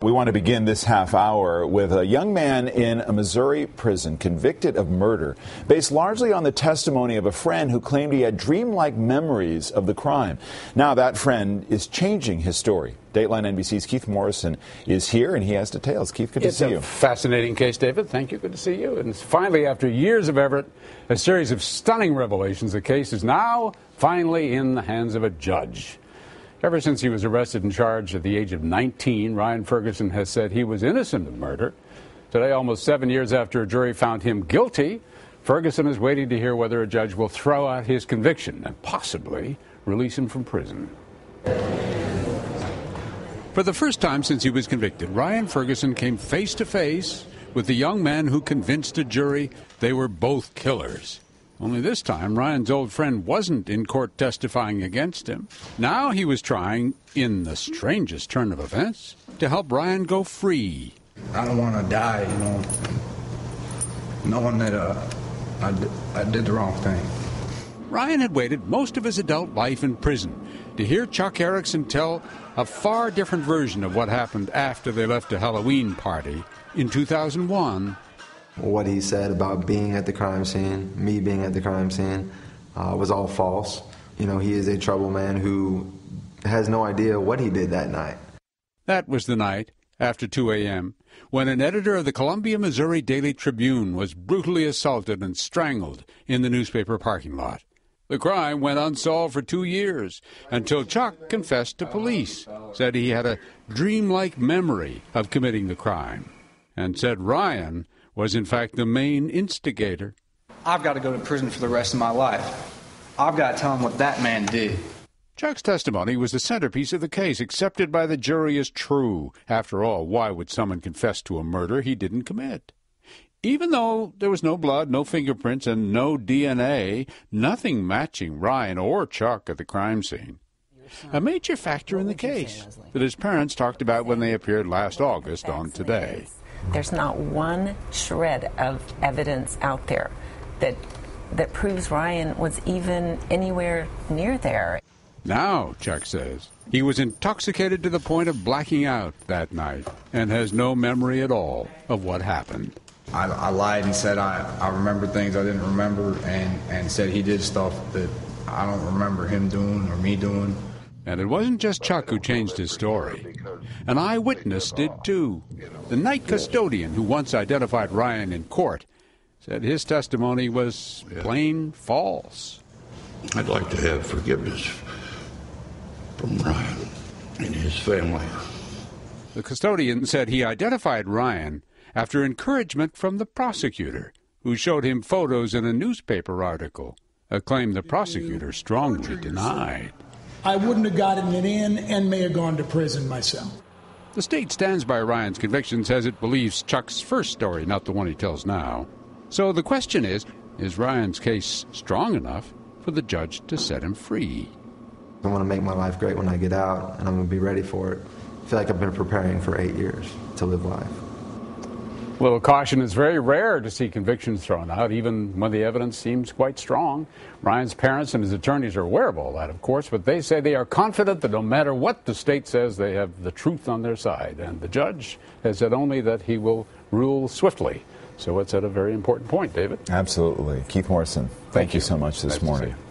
We want to begin this half hour with a young man in a Missouri prison convicted of murder, based largely on the testimony of a friend who claimed he had dreamlike memories of the crime. Now that friend is changing his story. Dateline NBC's Keith Morrison is here, and he has details. Keith, good to see you. It's a fascinating case, David. Thank you. Good to see you. And finally, after years of effort, a series of stunning revelations, the case is now finally in the hands of a judge. Ever since he was arrested and charged at the age of 19, Ryan Ferguson has said he was innocent of murder. Today, almost 7 years after a jury found him guilty, Ferguson is waiting to hear whether a judge will throw out his conviction and possibly release him from prison. For the first time since he was convicted, Ryan Ferguson came face to face with the young man who convinced a jury they were both killers. Only this time, Ryan's old friend wasn't in court testifying against him. Now he was trying, in the strangest turn of events, to help Ryan go free. I don't want to die, knowing that I did the wrong thing. Ryan had waited most of his adult life in prison to hear Chuck Erickson tell a far different version of what happened after they left a Halloween party in 2001. What he said about being at the crime scene, me being at the crime scene, was all false. He is a troubled man who has no idea what he did that night. That was the night, after 2 a.m., when an editor of the Columbia, Missouri Daily Tribune was brutally assaulted and strangled in the newspaper parking lot. The crime went unsolved for 2 years, until Chuck confessed to police, said he had a dreamlike memory of committing the crime, and said Ryan was in fact the main instigator. I've got to go to prison for the rest of my life. I've got to tell him what that man did. Chuck's testimony was the centerpiece of the case, accepted by the jury as true. After all, why would someone confess to a murder he didn't commit? Even though there was no blood, no fingerprints, and no DNA, nothing matching Ryan or Chuck at the crime scene. A major factor in the case that his parents talked about when they appeared last August on Today. There's not one shred of evidence out there that proves Ryan was even anywhere near there. Now, Chuck says, he was intoxicated to the point of blacking out that night and has no memory at all of what happened. I lied and said I remember things I didn't remember and said he did stuff that I don't remember him doing or me doing. And it wasn't just Chuck who changed his story. An eyewitness did too. The night custodian who once identified Ryan in court said his testimony was plain false. I'd like to have forgiveness from Ryan and his family. The custodian said he identified Ryan after encouragement from the prosecutor, who showed him photos in a newspaper article, a claim the prosecutor strongly denied. I wouldn't have gotten it in and may have gone to prison myself. The state stands by Ryan's conviction, says it believes Chuck's first story, not the one he tells now. So the question is Ryan's case strong enough for the judge to set him free? I want to make my life great when I get out, and I'm going to be ready for it. I feel like I've been preparing for 8 years to live life. A little caution. It's very rare to see convictions thrown out, even when the evidence seems quite strong. Ryan's parents and his attorneys are aware of all that, of course, but they say they are confident that no matter what the state says, they have the truth on their side. And the judge has said only that he will rule swiftly. So it's at a very important point, David. Absolutely. Keith Morrison, thank you so much this morning.